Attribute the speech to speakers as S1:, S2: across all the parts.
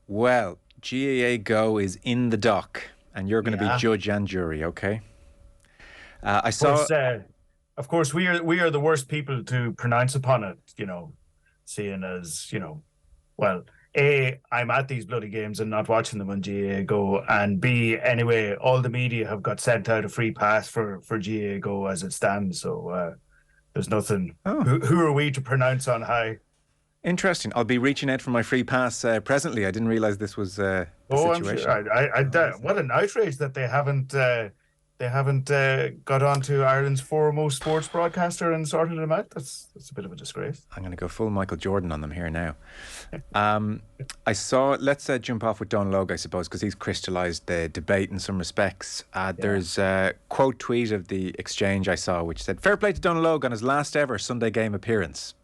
S1: Well, GAA GO is in the dock, and you're going to be judge and jury, okay? I saw...
S2: Of course, we are the worst people to pronounce upon it, you know, seeing as, you know, well, A, I'm at these bloody games and not watching them on GAA GO, and B, anyway, all the media have got sent out a free pass for GAA GO as it stands, so there's nothing.
S1: Oh.
S2: Who are we to pronounce on high?
S1: Interesting. I'll be reaching out for my free pass presently. I didn't realise this was the situation.
S2: I'm sure. What an outrage that they haven't got onto Ireland's foremost sports broadcaster and sorted them out. That's a bit of a disgrace.
S1: I'm going to go full Michael Jordan on them here now. I saw, let's jump off with Donal Logue, I suppose, because he's crystallised the debate in some respects. There's a quote tweet of the exchange I saw which said, "Fair play to Donal Logue on his last ever Sunday game appearance."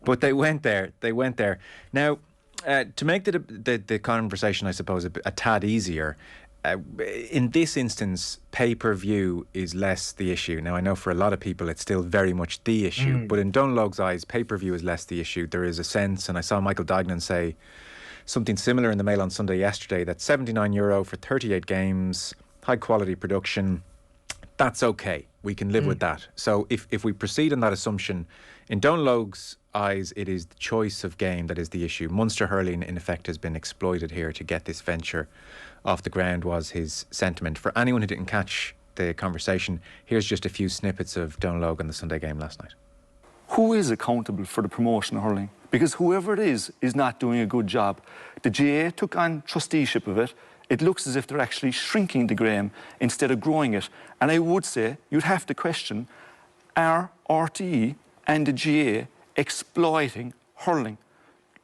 S1: But they went there. Now, to make the conversation, I suppose, a tad easier, in this instance, pay-per-view is less the issue. Now, I know for a lot of people it's still very much the issue, but in Donal Logue's eyes, pay-per-view is less the issue. There is a sense, and I saw Michael Dignan say something similar in the Mail on Sunday yesterday, that €79 for 38 games, high-quality production, that's okay. We can live with that. So if we proceed on that assumption, in Donal Logue's eyes, it is the choice of game that is the issue. Munster hurling, in effect, has been exploited here to get this venture off the ground, was his sentiment. For anyone who didn't catch the conversation, here's just a few snippets of Donal Logue on the Sunday game last night.
S3: Who is accountable for the promotion of hurling? Because whoever it is not doing a good job. The GAA took on trusteeship of it. It looks as if they're actually shrinking the game instead of growing it. And I would say you'd have to question, are RTE and the GAA exploiting hurling?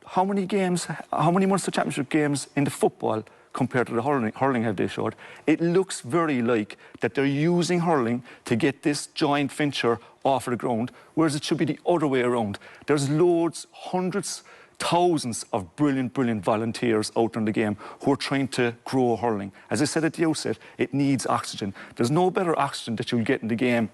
S3: How many Munster Championship games in the football compared to the hurling have they showed? It looks very like that they're using hurling to get this joint venture off of the ground, whereas it should be the other way around. There's loads, hundreds, thousands of brilliant volunteers out in the game who are trying to grow hurling. As I said at the outset, it needs oxygen. There's no better oxygen that you'll get in the game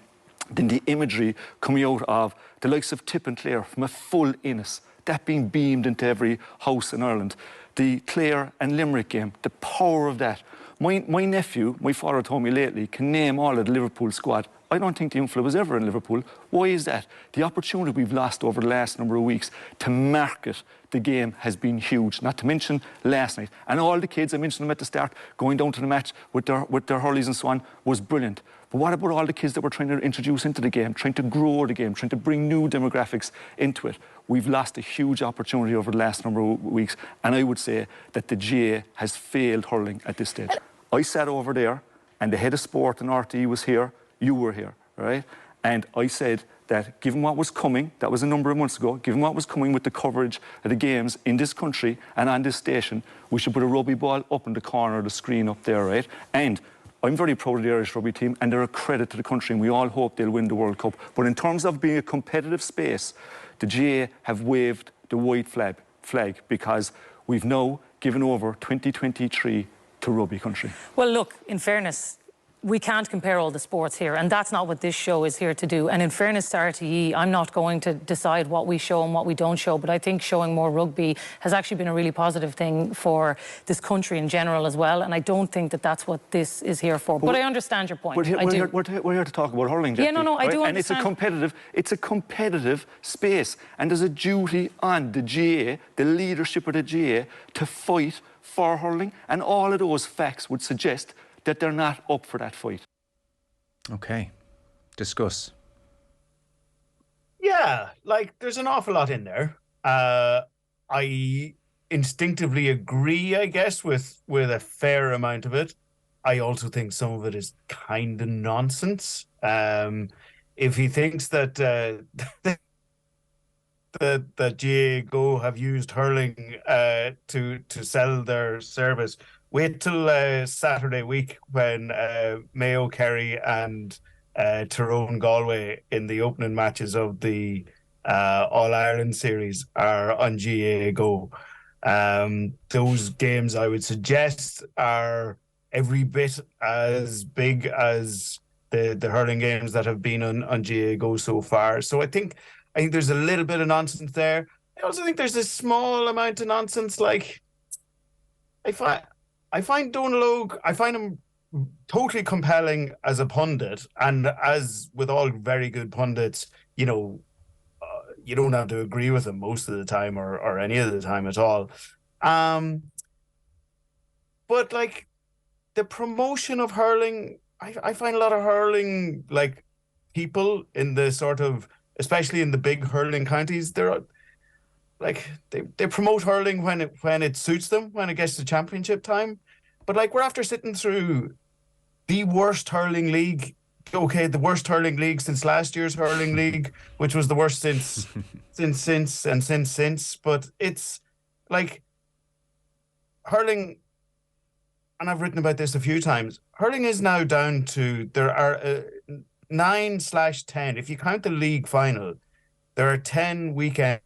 S3: than the imagery coming out of the likes of Tip and Clare from a full Innis, that being beamed into every house in Ireland. The Clare and Limerick game, the power of that. My nephew, my father told me lately, can name all of the Liverpool squad. I don't think the inflow was ever in Liverpool. Why is that? The opportunity we've lost over the last number of weeks to market the game has been huge, not to mention last night. And all the kids, I mentioned them at the start, going down to the match with their hurleys and so on, was brilliant. But what about all the kids that we're trying to introduce into the game, trying to grow the game, trying to bring new demographics into it? We've lost a huge opportunity over the last number of weeks, and I would say that the GAA has failed hurling at this stage. I sat over there, and the head of sport and RTE was here, you were here, right? And I said that given what was coming, that was a number of months ago, given what was coming with the coverage of the games in this country and on this station, we should put a rugby ball up in the corner of the screen up there, right? And I'm very proud of the Irish rugby team, and they're a credit to the country, and we all hope they'll win the World Cup. But in terms of being a competitive space, the GAA have waved the white flag because we've now given over 2023 to rugby country.
S4: Well, look, in fairness, we can't compare all the sports here, and that's not what this show is here to do. And in fairness to RTE, I'm not going to decide what we show and what we don't show, but I think showing more rugby has actually been a really positive thing for this country in general as well, and I don't think that that's what this is here for. But I understand your point.
S3: We're here to talk about hurling, Jackie.
S4: Yeah, no, I do understand.
S3: And it's a competitive space, and there's a duty on the GAA, the leadership of the GAA, to fight for hurling, and all of those facts would suggest that they're not up for that fight.
S1: Okay. Discuss.
S2: Yeah, like, there's an awful lot in there. I instinctively agree, I guess, with a fair amount of it. I also think some of it is kind of nonsense. If he thinks that that GAA GO have used hurling to sell their service, wait till Saturday week when Mayo, Kerry and Tyrone Galway in the opening matches of the All-Ireland series are on GAA GO. Those games, I would suggest, are every bit as big as the hurling games that have been on GAA GO so far. So I think there's a little bit of nonsense there. I also think there's a small amount of nonsense, like I find Donal Óg, I find him totally compelling as a pundit, and as with all very good pundits, you know, you don't have to agree with him most of the time or any of the time at all. But like the promotion of hurling, I find a lot of hurling like people in the sort of, especially in the big hurling counties, they're like they promote hurling when it suits them, when it gets to championship time. But like we're after sitting through the worst hurling league. Okay, the worst hurling league since last year's hurling league, which was the worst since. But it's like hurling, and I've written about this a few times. Hurling is now down to there are 9/10. If you count the league final, there are 10 weekends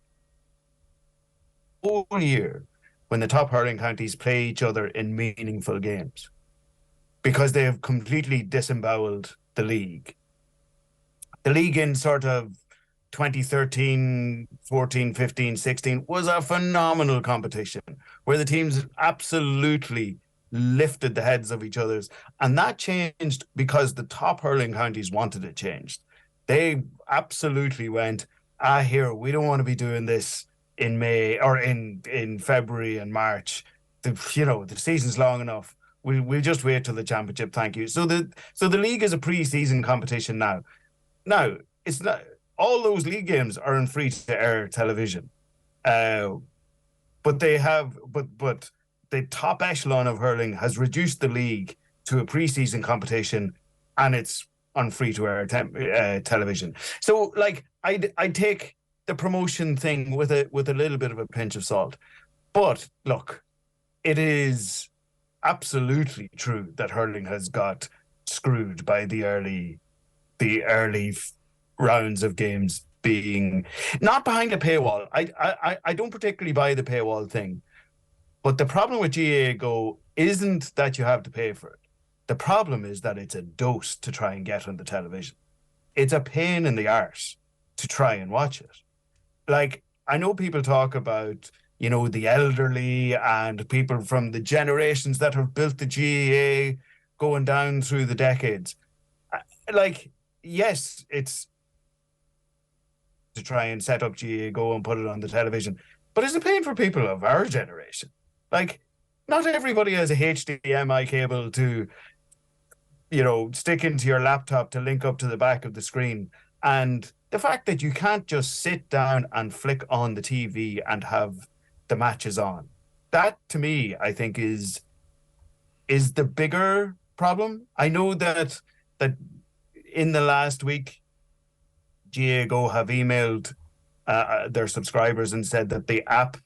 S2: all year when the top hurling counties play each other in meaningful games, because they have completely disemboweled the league. The league in sort of 2013, 14, 15, 16 was a phenomenal competition where the teams absolutely lifted the heads of each other's. And that changed because the top hurling counties wanted it changed. They absolutely went, here, we don't want to be doing this in May or in February and March. The season's long enough. We'll just wait till the championship. Thank you. So the league is a pre-season competition now. Now it's not all those league games are on free-to-air television, but the top echelon of hurling has reduced the league to a pre-season competition, and it's on free-to-air television. So like I take the promotion thing with a little bit of a pinch of salt, but look, it is absolutely true that hurling has got screwed by the early rounds of games being not behind a paywall. I don't particularly buy the paywall thing, but the problem with GAA GO isn't that you have to pay for it. The problem is that it's a dose to try and get on the television. It's a pain in the arse to try and watch it. Like, I know people talk about, the elderly and people from the generations that have built the GAA going down through the decades. Like, yes, it's to try and set up GAA GO and put it on the television, but it's a pain for people of our generation. Like, not everybody has a HDMI cable to, stick into your laptop to link up to the back of the screen. And the fact that you can't just sit down and flick on the TV and have the matches on, that to me, I think is the bigger problem. I know that in the last week, GAA GO have emailed their subscribers and said that the app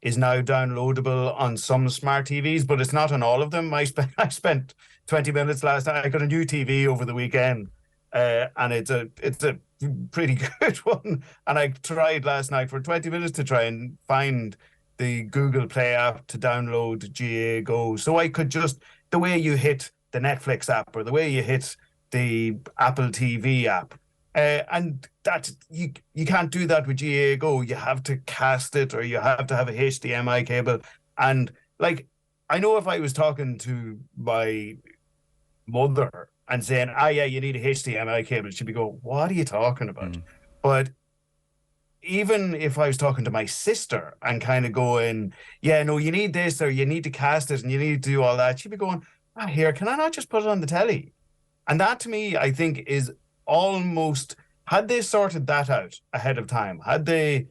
S2: is now downloadable on some smart TVs, but it's not on all of them. I spent 20 minutes last night. I got a new TV over the weekend, and it's a pretty good one. And I tried last night for 20 minutes to try and find the Google Play app to download GAA GO. So I could just, the way you hit the Netflix app or the way you hit the Apple TV app, and that you can't do that with GAA GO. You have to cast it, or you have to have a HDMI cable. And like, I know if I was talking to my mother and saying, yeah, you need a HDMI cable, she'd be going, what are you talking about? But even if I was talking to my sister and kind of going, yeah, no, you need this, or you need to cast it and you need to do all that, she'd be going, here, can I not just put it on the telly? And that to me, I think, is almost, had they sorted that out ahead of time, had they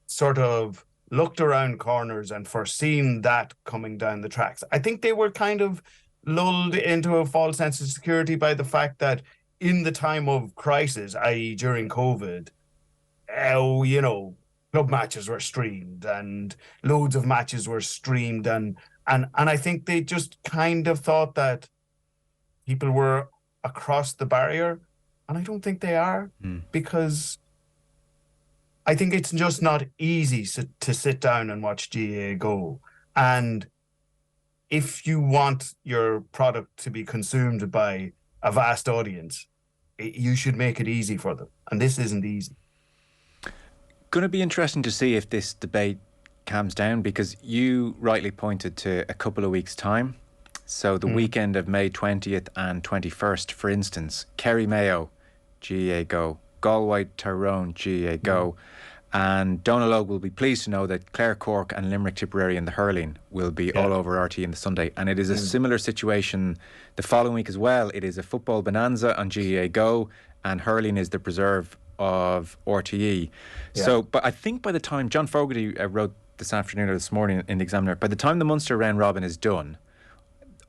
S2: sort of looked around corners and foreseen that coming down the tracks, I think they were kind of lulled into a false sense of security by the fact that in the time of crisis, i.e. during COVID, club matches were streamed and loads of matches were streamed, and I think they just kind of thought that people were across the barrier, and I don't think they are, because I think it's just not easy to sit down and watch GAA GO. And if you want your product to be consumed by a vast audience, you should make it easy for them, and this isn't easy.
S1: Going to be interesting to see if this debate calms down, because you rightly pointed to a couple of weeks' time. So the weekend of May 20th and 21st, for instance, Kerry Mayo, GAA GO, Galway Tyrone, GAA GO, and Donal Og will be pleased to know that Clare Cork and Limerick Tipperary in the hurling will be all over RTE on the Sunday. And it is a similar situation the following week as well. It is a football bonanza on GAA GO, and hurling is the preserve of RTE. So, but I think by the time, John Fogarty wrote this afternoon or this morning in the Examiner, by the time the Munster round robin is done,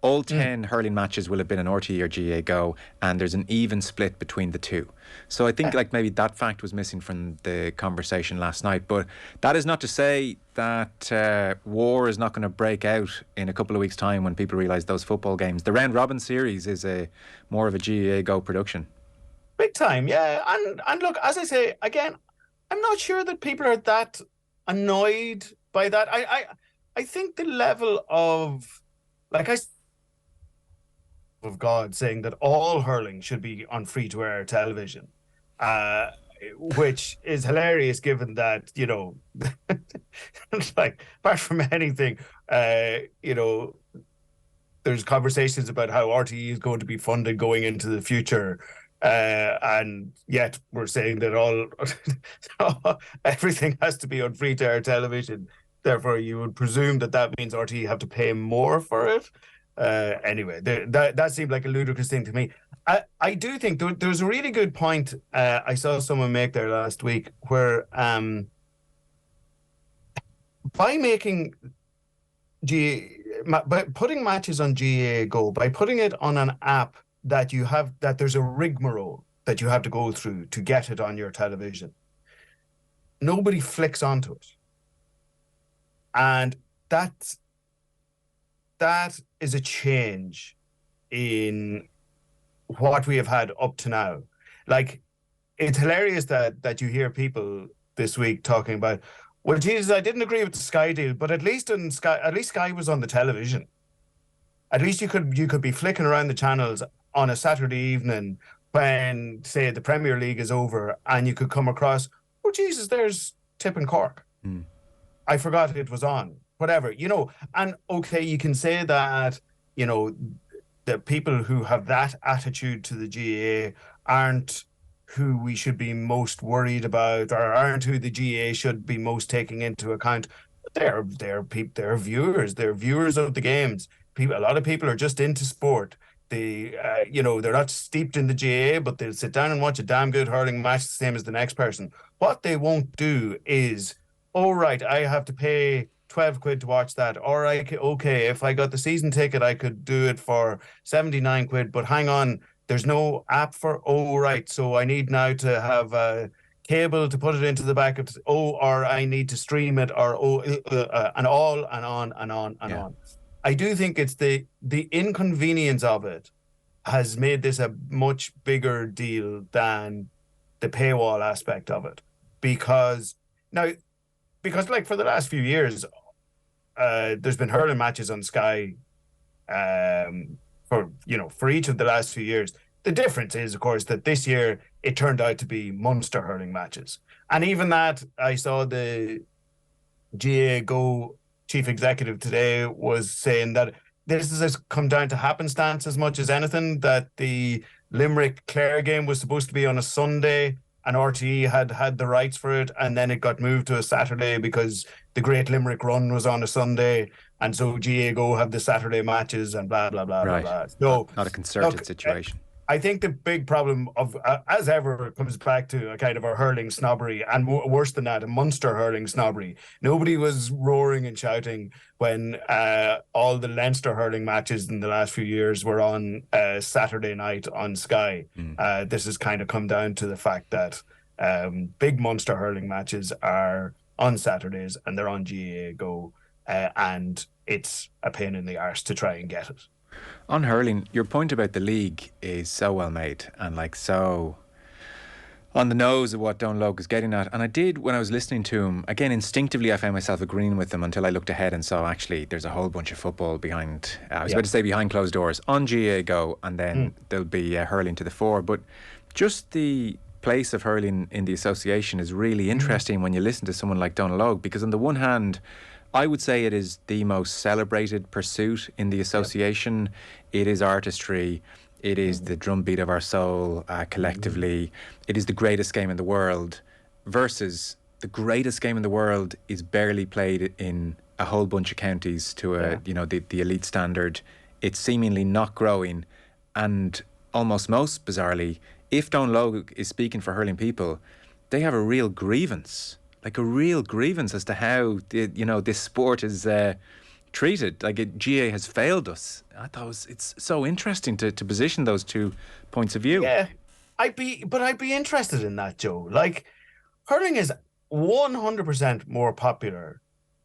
S1: all 10 hurling matches will have been an RTE or GAA GO, and there's an even split between the two. So I think like maybe that fact was missing from the conversation last night. But that is not to say that war is not going to break out in a couple of weeks' time when people realise those football games. The round robin series is more of a GAA GO production.
S2: Big time, yeah. And look, as I say, again, I'm not sure that people are that annoyed by that. I think the level of, like, of God saying that all hurling should be on free-to-air television, which is hilarious given that, you know, like, apart from anything, you know, there's conversations about how RTE is going to be funded going into the future, and yet we're saying that everything has to be on free-to-air television. Therefore, you would presume that means RTE have to pay more for it. Anyway, that seemed like a ludicrous thing to me. I do think there was a really good point I saw someone make there last week, where by putting matches on GAA GO, by putting it on an app that there's a rigmarole that you have to go through to get it on your television, nobody flicks onto it, and that is a change in what we have had up to now. Like, it's hilarious that you hear people this week talking about, well, Jesus, I didn't agree with the Sky deal, but at least Sky was on the television. At least you could be flicking around the channels on a Saturday evening when, say, the Premier League is over, and you could come across, oh, Jesus, there's Tip and Cork. I forgot it was on. Whatever, you know. And okay, you can say that, you know, the people who have that attitude to the GAA aren't who we should be most worried about, or aren't who the GAA should be most taking into account. They're viewers. They're viewers of the games. A lot of people are just into sport. You know, they're not steeped in the GAA, but they'll sit down and watch a damn good hurling match the same as the next person. What they won't do is, oh, right, I have to pay 12 quid to watch that. Or okay, if I got the season ticket, I could do it for 79 quid. But hang on, there's no app for, oh, right, so I need now to have a cable to put it into the back of, or I need to stream it, or and all and on and on and on. I do think it's the inconvenience of it has made this a much bigger deal than the paywall aspect of it. Because like for the last few years, there's been hurling matches on Sky for each of the last few years. The difference is, of course, that this year it turned out to be Munster hurling matches. And even that, I saw the GAA GO chief executive today was saying that this has come down to happenstance as much as anything, that the Limerick Clare game was supposed to be on a Sunday, and RTE had the rights for it, and then it got moved to a Saturday because the Great Limerick Run was on a Sunday, and so GAA GO have the Saturday matches and blah, blah, blah,
S1: right.
S2: blah, blah. So,
S1: not a concerted situation.
S2: I think the big problem of, as ever, comes back to a kind of a hurling snobbery, and worse than that, a Munster hurling snobbery. Nobody was roaring and shouting when all the Leinster hurling matches in the last few years were on Saturday night on Sky. This has kind of come down to the fact that big Munster hurling matches are on Saturdays and they're on GAA GO, and it's a pain in the arse to try and get it.
S1: On hurling, your point about the league is so well made and like so on the nose of what Donal Logue is getting at. And I did, when I was listening to him, again, instinctively I found myself agreeing with him until I looked ahead and saw actually there's a whole bunch of football behind, I was about to say behind closed doors, on GAA GO, and then there'll be hurling to the fore. But just the place of hurling in the association is really interesting when you listen to someone like Donal Óg, because on the one hand, I would say it is the most celebrated pursuit in the association. It is artistry. It is the drumbeat of our soul collectively. It is the greatest game in the world, versus the greatest game in the world is barely played in a whole bunch of counties to the elite standard. It's seemingly not growing, and almost most bizarrely, if Donal Logue is speaking for hurling people, they have a real grievance, as to how this sport is treated. Like GA has failed us. I thought it's so interesting to position those 2 points of view.
S2: Yeah, I'd be interested in that, Joe. Like, hurling is 100% more popular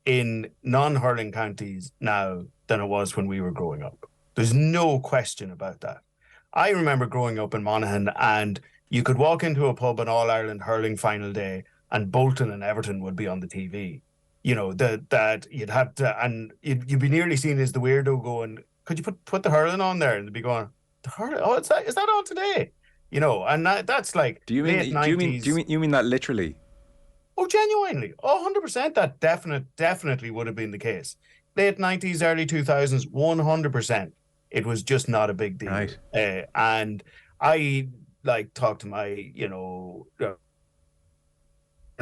S2: in non-hurling counties now than it was when we were growing up. There's no question about that. I remember growing up in Monaghan, and you could walk into a pub on All-Ireland hurling final day and Bolton and Everton would be on the TV. You know, that you'd have to, and you'd be nearly seen as the weirdo going, could you put the hurling on there? And they'd be going, the hurling? Oh, is that on today? You know, and that's like
S1: do you mean that literally?
S2: Oh, genuinely. Oh, 100%. That definitely would have been the case. Late 90s, early 2000s, 100%. It was just not a big deal.
S1: Right.
S2: And I talked to my, and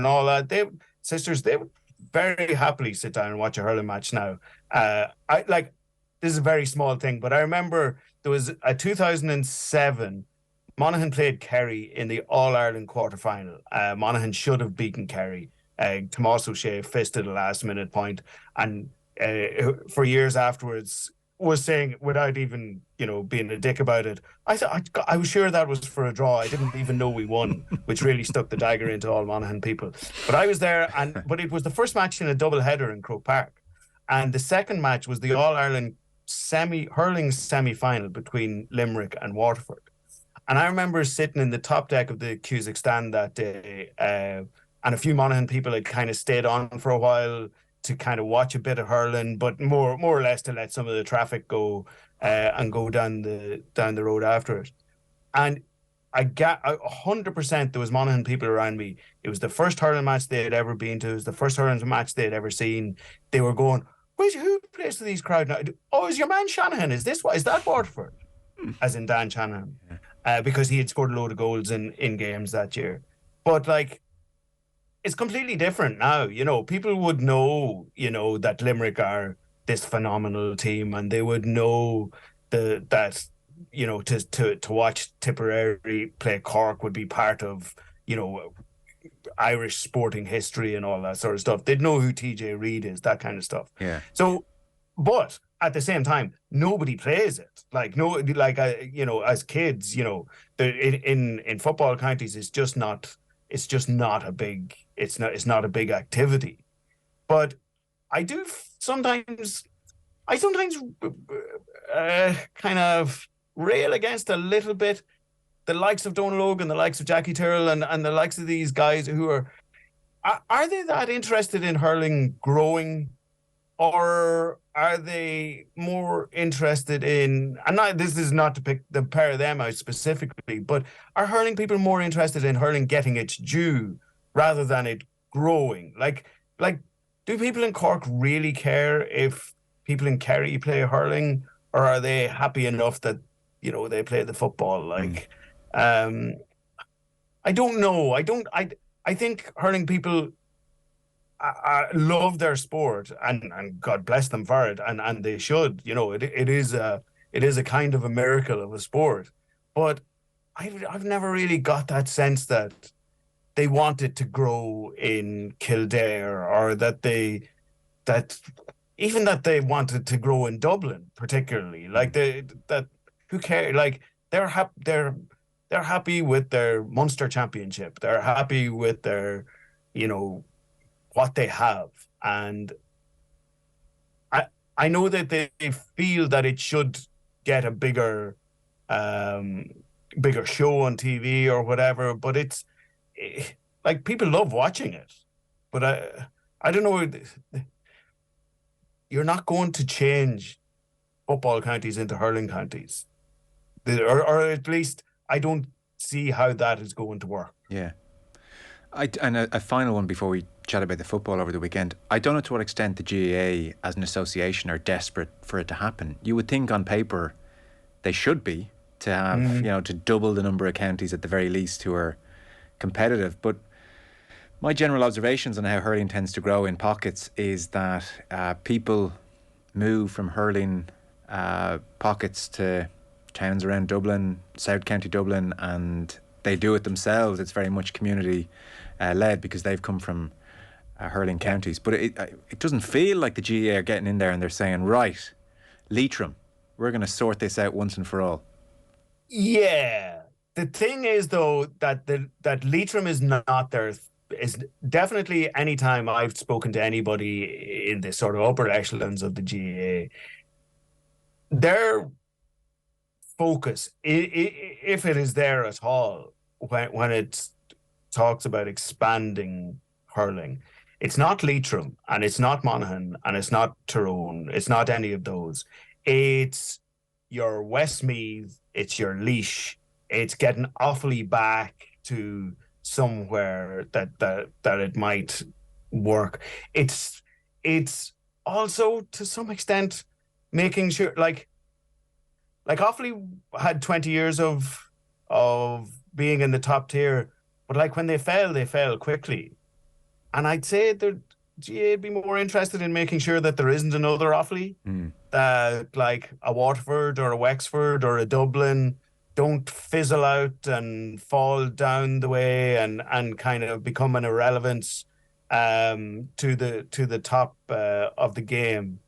S2: all that. They would very happily sit down and watch a hurling match now. This is a very small thing, but I remember there was a 2007 Monaghan played Kerry in the All-Ireland quarter-final. Monaghan should have beaten Kerry. Tomás O'Shea fisted a last-minute point, and for years afterwards was saying, without even being a dick about it, I was sure that was for a draw. I didn't even know we won, which really stuck the dagger into all Monaghan people. But I was there, but it was the first match in a double header in Croke Park, and the second match was the All-Ireland hurling semi-final between Limerick and Waterford. And I remember sitting in the top deck of the Cusack stand that day, and a few Monaghan people had kind of stayed on for a while to kind of watch a bit of hurling, but more or less to let some of the traffic go and go down the road after it. And I got 100% there was Monaghan people around me. It was the first hurling match they had ever been to. It was the first hurling match they had ever seen. They were going, who plays for these crowd now? Oh, is your man Shanahan? Is that Waterford? As in Dan Shanahan. Because he had scored a load of goals in games that year. But it's completely different now. People would know, that Limerick are this phenomenal team, and they would know that to watch Tipperary play Cork would be part of, Irish sporting history and all that sort of stuff. They'd know who TJ Reid is, that kind of stuff.
S1: Yeah.
S2: So, but at the same time, nobody plays it. As kids, in football counties, it's just not a big activity. But I sometimes kind of rail against a little bit the likes of Donal Óg and the likes of Jackie Tyrrell and the likes of these guys who are they that interested in hurling growing, or are they more interested in, this is not to pick the pair of them out specifically, but are hurling people more interested in hurling getting its due rather than it growing? Like, do people in Cork really care if people in Kerry play hurling, or are they happy enough that, they play the football? I don't know. I think hurling people love their sport, and God bless them for it, and they should. It is a kind of a miracle of a sport, but I've never really got that sense that they want it to grow in Kildare, or that they wanted to grow in Dublin, particularly. Who cares? They're happy with their Munster championship. They're happy with their, what they have. And I know that they feel that it should get a bigger show on TV or whatever, but it's people love watching it. But I don't know, you're not going to change football counties into hurling counties. Or at least I don't see how that is going to work.
S1: Yeah. And a final one before we chat about the football over the weekend. I don't know to what extent the GAA as an association are desperate for it to happen. You would think on paper they should be, to have, to double the number of counties at the very least who are competitive. But my general observations on how hurling tends to grow in pockets is that people move from hurling pockets to towns around Dublin, South County Dublin, and they do it themselves. It's very much community led because they've come from hurling counties. But it doesn't feel like the GAA are getting in there and they're saying, right, Leitrim, we're going to sort this out once and for all.
S2: Yeah. The thing is, though, that Leitrim is not there. Is definitely any time I've spoken to anybody in the sort of upper echelons of the GAA, their focus, if it is there at all, when it talks about expanding hurling, it's not Leitrim and it's not Monaghan and it's not Tyrone. It's not any of those. It's your Westmeath, it's your Laois. It's getting awfully back to somewhere that it might work. It's also to some extent making sure, like Offaly had 20 years of being in the top tier, but like when they fell quickly. And I'd say the GAA would be more interested in making sure that there isn't another Offaly, that like a Waterford or a Wexford or a Dublin don't fizzle out and fall down the way and kind of become an irrelevance to the top of the game.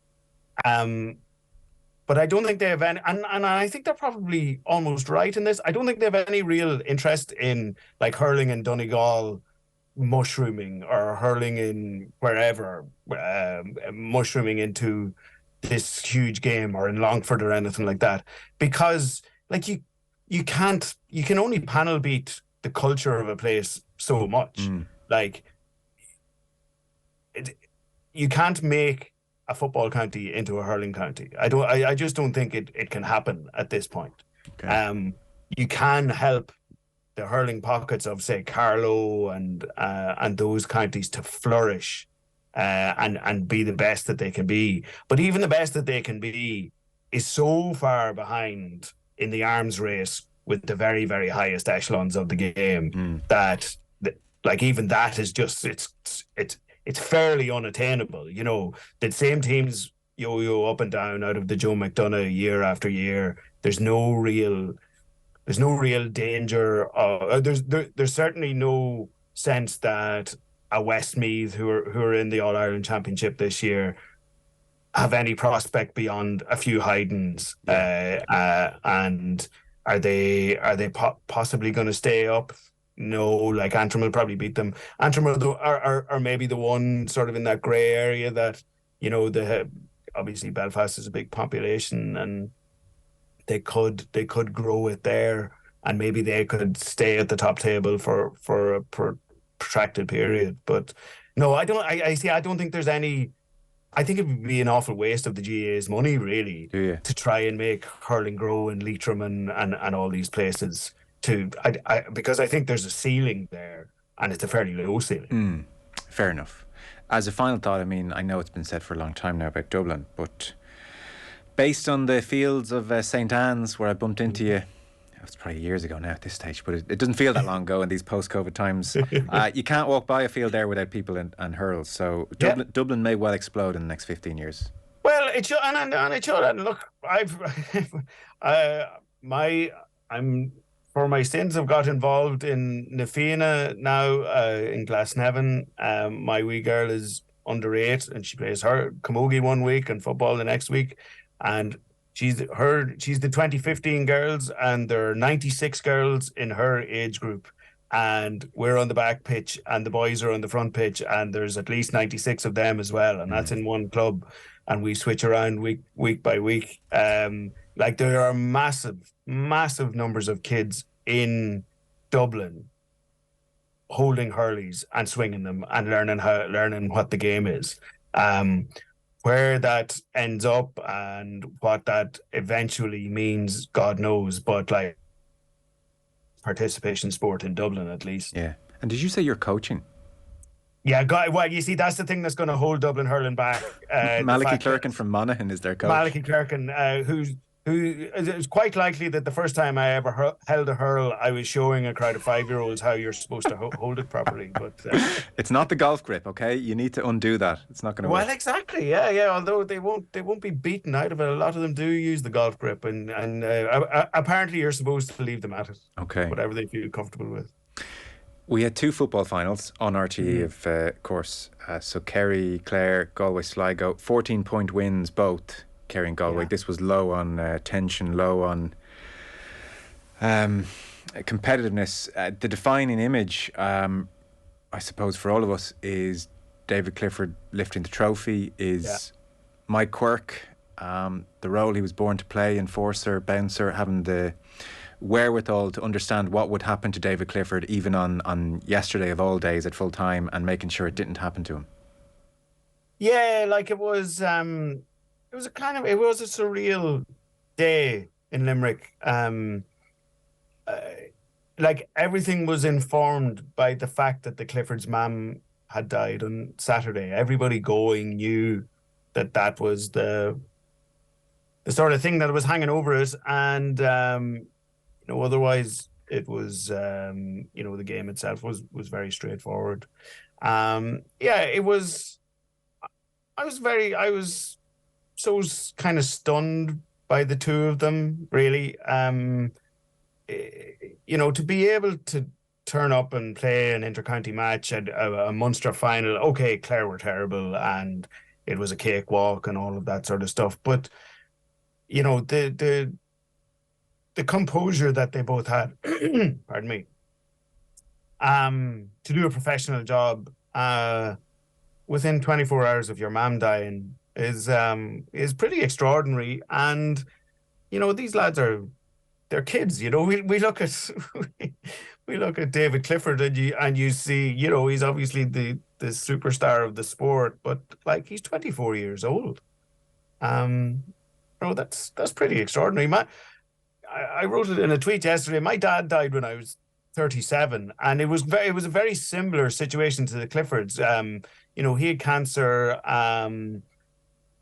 S2: But I don't think they have any, and I think they're probably almost right in this. I don't think they have any real interest in like hurling in Donegal mushrooming or hurling in wherever, mushrooming into this huge game or in Longford or anything like that. Because like you can only panel beat the culture of a place so much. Like you can't make a football county into a hurling county. I just don't think it can happen at this point. Okay. You can help the hurling pockets of, say, Carlow and those counties to flourish and be the best that they can be. But even the best that they can be is so far behind in the arms race with the very, very highest echelons of the game that like even that is just it's fairly unattainable. You know, the same teams yo up and down out of the Joe McDonough year after year. There's no real danger. There's certainly no sense that a Westmeath who are in the All-Ireland Championship this year have any prospect beyond a few Haydens. And are they possibly going to stay up? No, like Antrim will probably beat them. Antrim are maybe the one sort of in that grey area that, you know, obviously Belfast is a big population and they could grow it there, and maybe they could stay at the top table for a protracted period. But no, I don't think there's any. I think it would be an awful waste of the GAA's money, really, to try and make hurling grow in Leitrim and all these places. Because I think there's a ceiling there, and it's a fairly low ceiling.
S1: Fair enough. As a final thought, I mean, I know it's been said for a long time now about Dublin, but based on the fields of St. Anne's where I bumped into you, it's probably years ago now at this stage, but it doesn't feel that long ago in these post-COVID times. You can't walk by a field there without people and hurls. So Dublin may well explode in the next 15 years.
S2: Well, it should, and it should. And look, for my sins, I've got involved in Na Fianna now in Glasnevin. My wee girl is under 8 and she plays her camogie one week and football the next week. And she's the 2015 girls, and there are 96 girls in her age group. And we're on the back pitch and the boys are on the front pitch, and there's at least 96 of them as well. And that's in one club. And we switch around week by week. Like there are massive numbers of kids in Dublin holding hurleys and swinging them and learning what the game is. Where that ends up and what that eventually means, God knows. But like participation sport in Dublin, at least.
S1: Yeah. And did you say you're coaching?
S2: Yeah, well, you see, that's the thing that's going to hold Dublin hurling back.
S1: Malachy Clerkin from Monaghan is their coach.
S2: Malachy Clerkin, who it's quite likely that the first time I ever held a hurl, I was showing a crowd of 5-year-olds how you're supposed to hold it properly. But
S1: it's not the golf grip, okay? You need to undo that. It's not going to work.
S2: Well, exactly, yeah. Although they won't be beaten out of it. A lot of them do use the golf grip, and apparently you're supposed to leave them at it.
S1: Okay.
S2: Whatever they feel comfortable with.
S1: We had 2 football finals on RTE, of course. So Kerry, Clare, Galway, Sligo, 14-point wins both. Kerry and Galway. Yeah. This was low on tension, low on competitiveness. The defining image, I suppose, for all of us is David Clifford lifting the trophy, is Mike Quirke, the role he was born to play, enforcer, bouncer, having the wherewithal to understand what would happen to David Clifford even on yesterday of all days at full time, and making sure it didn't happen to him.
S2: Yeah, like it was a surreal day in Limerick. Like everything was informed by the fact that the Clifford's mum had died on Saturday. Everybody going knew that was the sort of thing that was hanging over it, and otherwise it was the game itself was very straightforward. It was. I was so kind of stunned by the two of them, really. To be able to turn up and play an inter-county match at a Munster final. Okay, Clare were terrible and it was a cakewalk and all of that sort of stuff. But, the composure that they both had, pardon me, to do a professional job within 24 hours of your mum dying is pretty extraordinary. And, these lads they're kids, we look at we look at David Clifford and you see, he's obviously the superstar of the sport, but like he's 24 years old. That's pretty extraordinary. I wrote it in a tweet yesterday. My dad died when I was 37, and it was a very similar situation to the Cliffords. He had cancer.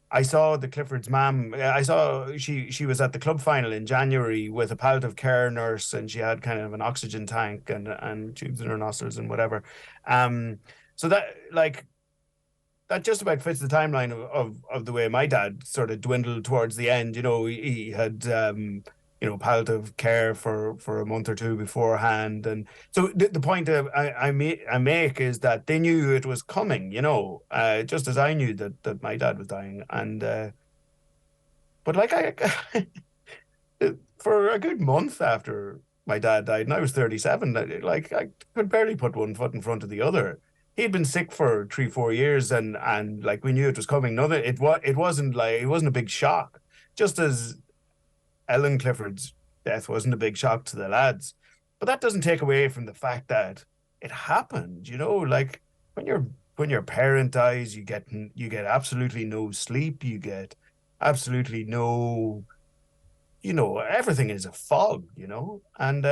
S2: I saw the Clifford's mum. I saw she was at the club final in January with a palliative care nurse, and she had kind of an oxygen tank and tubes in her nostrils and whatever. So that just about fits the timeline of the way my dad sort of dwindled towards the end. He had palliative care for a month or two beforehand. And so the point I make is that they knew it was coming, just as I knew that my dad was dying. And but like I for a good month after my dad died, and I was 37, I could barely put one foot in front of the other. He'd been sick for 3-4 years, and like we knew it was coming. It wasn't a big shock, just as Ellen Clifford's death wasn't a big shock to the lads. But that doesn't take away from the fact that it happened. Like when your parent dies, you get absolutely no sleep. You get absolutely no, everything is a fog. And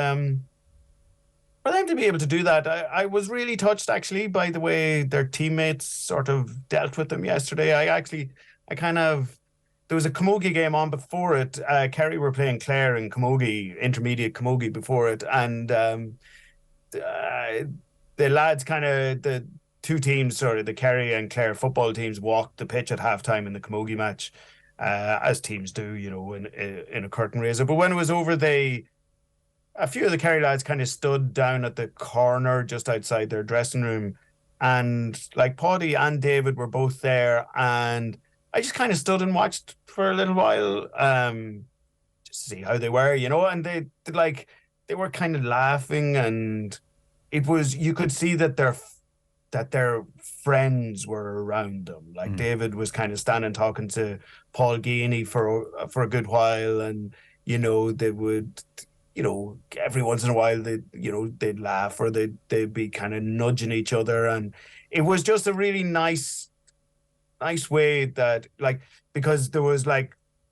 S2: for them to be able to do that, I was really touched actually by the way their teammates sort of dealt with them yesterday. There was a Camogie game on before it. Kerry were playing Clare in Camogie, intermediate Camogie before it. And the lads the two teams, the Kerry and Clare football teams walked the pitch at halftime in the Camogie match, as teams do, in a curtain raiser. But when it was over, a few of the Kerry lads kind of stood down at the corner just outside their dressing room. And like Paddy and David were both there, and I just kind of stood and watched for a little while, just to see how they were, and they were kind of laughing, and you could see that their friends were around them. Like David was kind of standing talking to Paul Geaney for a good while, and they would, every once in a while they'd laugh, or they'd be kind of nudging each other, and it was just a really nice way that, because there was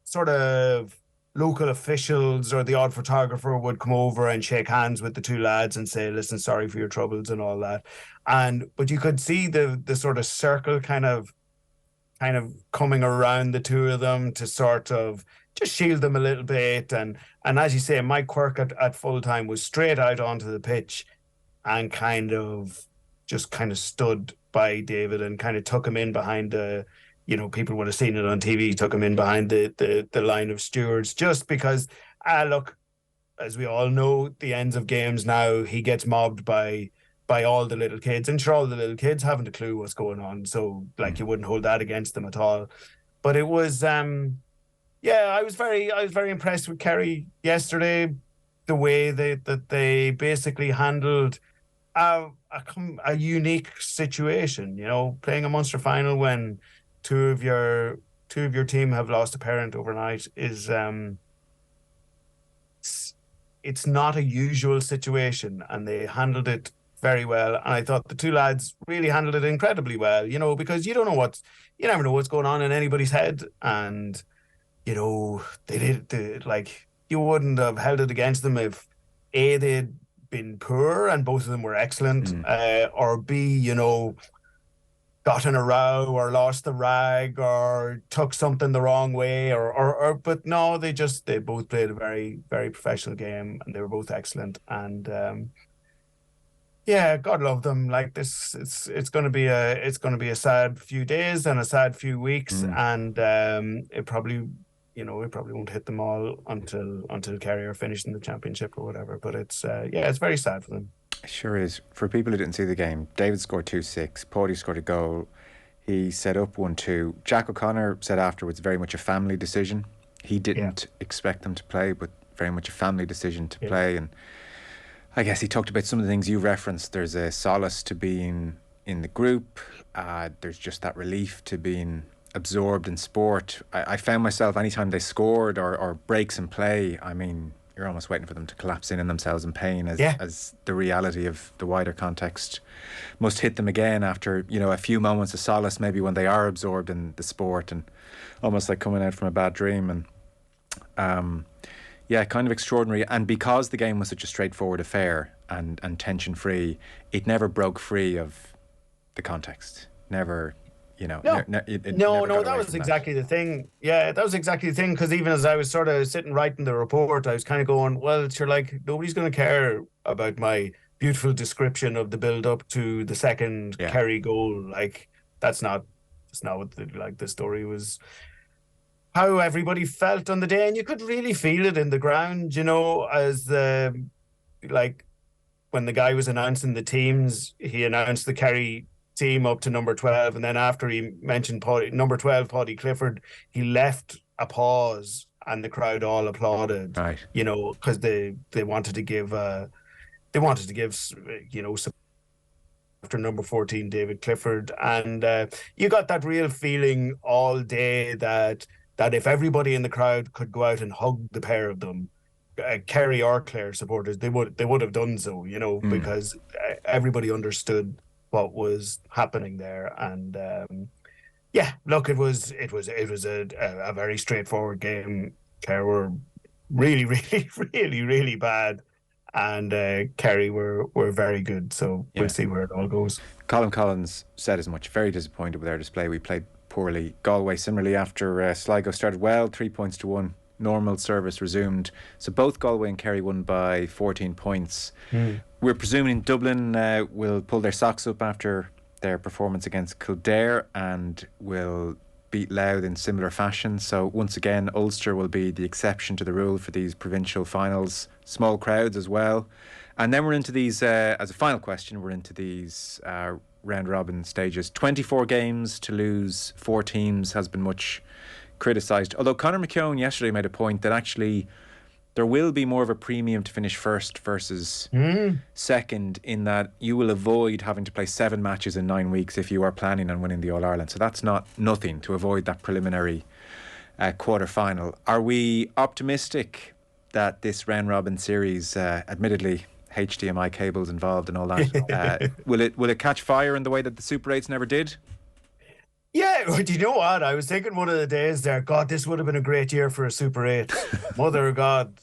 S2: sort of local officials or the odd photographer would come over and shake hands with the two lads and say, listen, sorry for your troubles and all that. But you could see the sort of circle kind of coming around the two of them to sort of just shield them a little bit. And as you say, Mike Quirk at full time was straight out onto the pitch and kind of stood by David and kind of took him in behind the, people would have seen it on TV, took him in behind the line of stewards, just because, look, as we all know, the ends of games now, he gets mobbed by all the little kids, and sure, all the little kids haven't a clue what's going on, so like you wouldn't hold that against them at all. But it was, I was very impressed with Kerry yesterday, the way that they basically handled a unique situation. Playing a Munster final when two of your team have lost a parent overnight is it's not a usual situation, and they handled it very well. And I thought the two lads really handled it incredibly well, because you never know what's going on in anybody's head. And, they did, you wouldn't have held it against them if A, they'd been poor and both of them were excellent, or B, got in a row or lost the rag or took something the wrong way but no, they both played a very, very professional game, and they were both excellent. And God love them. Like this, it's going to be a sad few days and a sad few weeks, and it probably won't hit them all until Kerry are finishing the championship or whatever. But it's very sad for them.
S1: It sure is. For people who didn't see the game, David scored 2-6. Paulie scored a goal. He set up 1-2. Jack O'Connor said afterwards, very much a family decision. He didn't expect them to play, but very much a family decision to play. And I guess he talked about some of the things you referenced. There's a solace to being in the group. There's just that relief to being absorbed in sport. I found myself, anytime they scored or breaks in play, I mean, you're almost waiting for them to collapse in themselves in pain as the reality of the wider context must hit them again after, a few moments of solace, maybe when they are absorbed in the sport, and almost like coming out from a bad dream. And kind of extraordinary. And because the game was such a straightforward affair and tension free, it never broke free of the context. Never.
S2: That was exactly the thing. Yeah, that was exactly the thing. Because even as I was sort of sitting writing the report, I was kind of going, well, sure, like, nobody's going to care about my beautiful description of the build up to the second Kerry goal. Like, that's not what the story was. How everybody felt on the day, and you could really feel it in the ground. As when the guy was announcing the teams, he announced the Kerry team up to number 12, and then after he mentioned number 12 Paudie Clifford, he left a pause and the crowd all applauded,
S1: right?
S2: Because they wanted to give after number 14 David Clifford, and you got that real feeling all day that if everybody in the crowd could go out and hug the pair of them, Kerry or Clare supporters, they would have done so, because everybody understood what was happening there. And look, it was a very straightforward game. Clare were really, really, really, really bad, and Kerry were very good. So we'll see where it all goes.
S1: Colin Collins said as much. Very disappointed with our display. We played poorly. Galway similarly, after Sligo started well, 3-1. Normal service resumed. So both Galway and Kerry won by 14 points. We're presuming Dublin will pull their socks up after their performance against Kildare and will beat Louth in similar fashion. So once again, Ulster will be the exception to the rule for these provincial finals. Small crowds as well. And then we're into these, as a final question, we're into these round-robin stages. 24 games to lose 4 teams has been much criticised. Although Conor McKeown yesterday made a point that actually there will be more of a premium to finish first versus second, in that you will avoid having to play 7 matches in 9 weeks if you are planning on winning the All-Ireland. So that's not nothing to avoid that preliminary quarter-final. Are we optimistic that this round-robin series, admittedly HDMI cables involved and all that, will it catch fire in the way that the Super 8s never did?
S2: Yeah, do you know what? I was thinking one of the days there, God, this would have been a great year for a Super 8. Mother of God.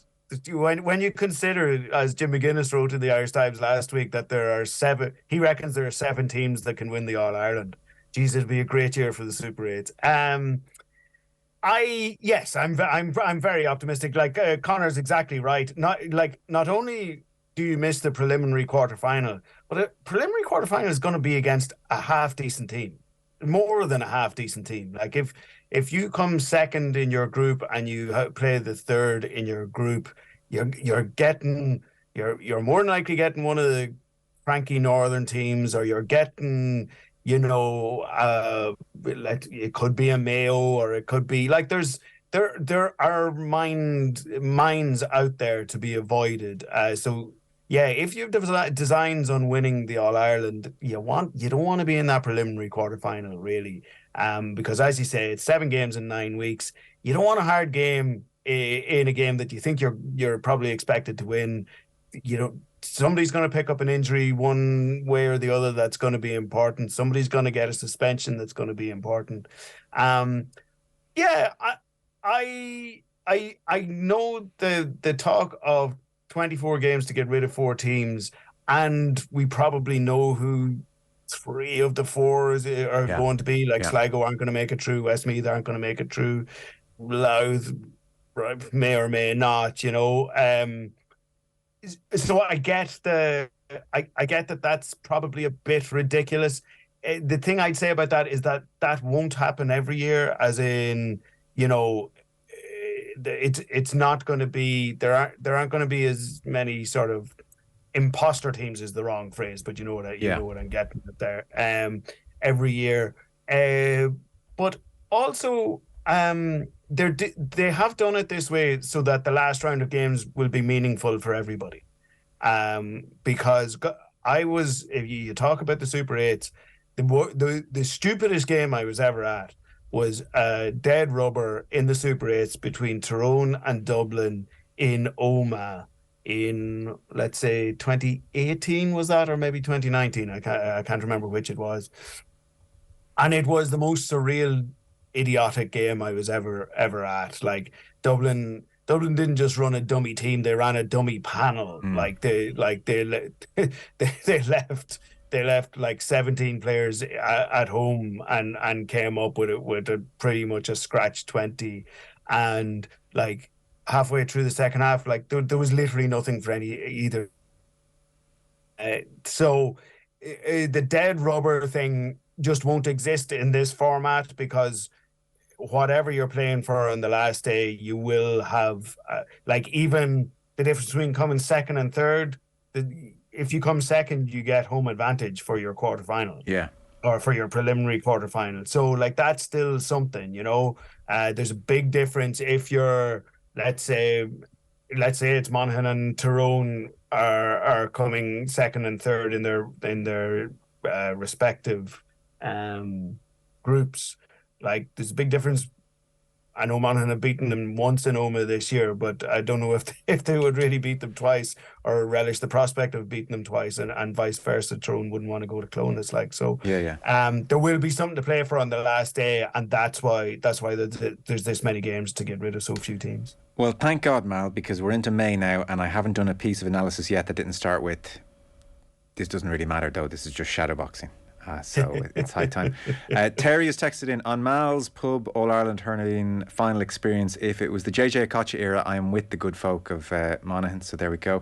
S2: When you consider, as Jim McGuinness wrote in the Irish Times last week, that there are 7, he reckons there are 7 teams that can win the All-Ireland. Geez, it'd be a great year for the Super 8s. I'm very optimistic. Like Connor's exactly right. Not only do you miss the preliminary quarterfinal, but a preliminary quarterfinal is going to be against a half decent team, more than a half decent team. Like if you come second in your group and you play the third in your group, you're more than likely getting one of the cranky northern teams, or you're getting, it could be a Mayo, or it could be like there are mines out there to be avoided. So yeah, if you've designs on winning the All Ireland, you don't want to be in that preliminary quarterfinal, really, because as you say, it's 7 games in 9 weeks. You don't want a hard game in a game that you think you're probably expected to win. Somebody's going to pick up an injury one way or the other that's going to be important. Somebody's going to get a suspension that's going to be important. Yeah, I know the talk of 24 games to get rid of 4 teams, and we probably know who 3 of the 4 are going to be. Like Sligo aren't going to make it through, Westmeath aren't going to make it through, Louth may or may not, so I get that that's probably a bit ridiculous. The thing I'd say about that is that won't happen every year, as in, it's not going to be, there aren't going to be as many sort of imposter teams, is the wrong phrase, but you know what I'm getting at there, every year. But also, they have done it this way so that the last round of games will be meaningful for everybody. Because if you talk about the Super 8s, the stupidest game I was ever at was a dead rubber in the Super 8s between Tyrone and Dublin in Omagh in, let's say, 2018 was that, or maybe 2019? I can't remember which it was. And it was the most surreal, idiotic game I was ever at. Like Dublin didn't just run a dummy team; they ran a dummy panel. Like they left like 17 players at home and came up with a pretty much a scratch 20, and like halfway through the second half, like there was literally nothing for either. So the dead rubber thing just won't exist in this format, because whatever you're playing for on the last day, you will have like, even the difference between coming second and third. If you come second, you get home advantage for your quarterfinal, or for your preliminary quarterfinal. So like that's still something, there's a big difference if you're, let's say it's Monaghan and Tyrone are coming second and third in their respective groups. Like there's a big difference. I know Monaghan have beaten them once in Omagh this year, but I don't know if they would really beat them twice, or relish the prospect of beating them twice, and vice versa. Tyrone wouldn't want to go to Clonus, like, so. There will be something to play for on the last day, and that's why there's this many games to get rid of so few teams.
S1: Well, thank God, Mal, because we're into May now, and I haven't done a piece of analysis yet that didn't start with, this doesn't really matter though, this is just shadowboxing. So it's high time. Terry has texted in, on Mal's pub All-Ireland hurling final experience, if it was the JJ Okocha era, I am with the good folk of Monaghan. So there we go.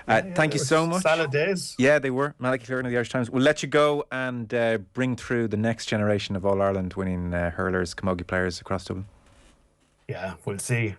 S1: Thank you so much.
S2: Salad days.
S1: Yeah, they were. Malachy Clerkin of the Irish Times. We'll let you go and bring through the next generation of All-Ireland winning hurlers, camogie players across Dublin.
S2: Yeah, we'll see.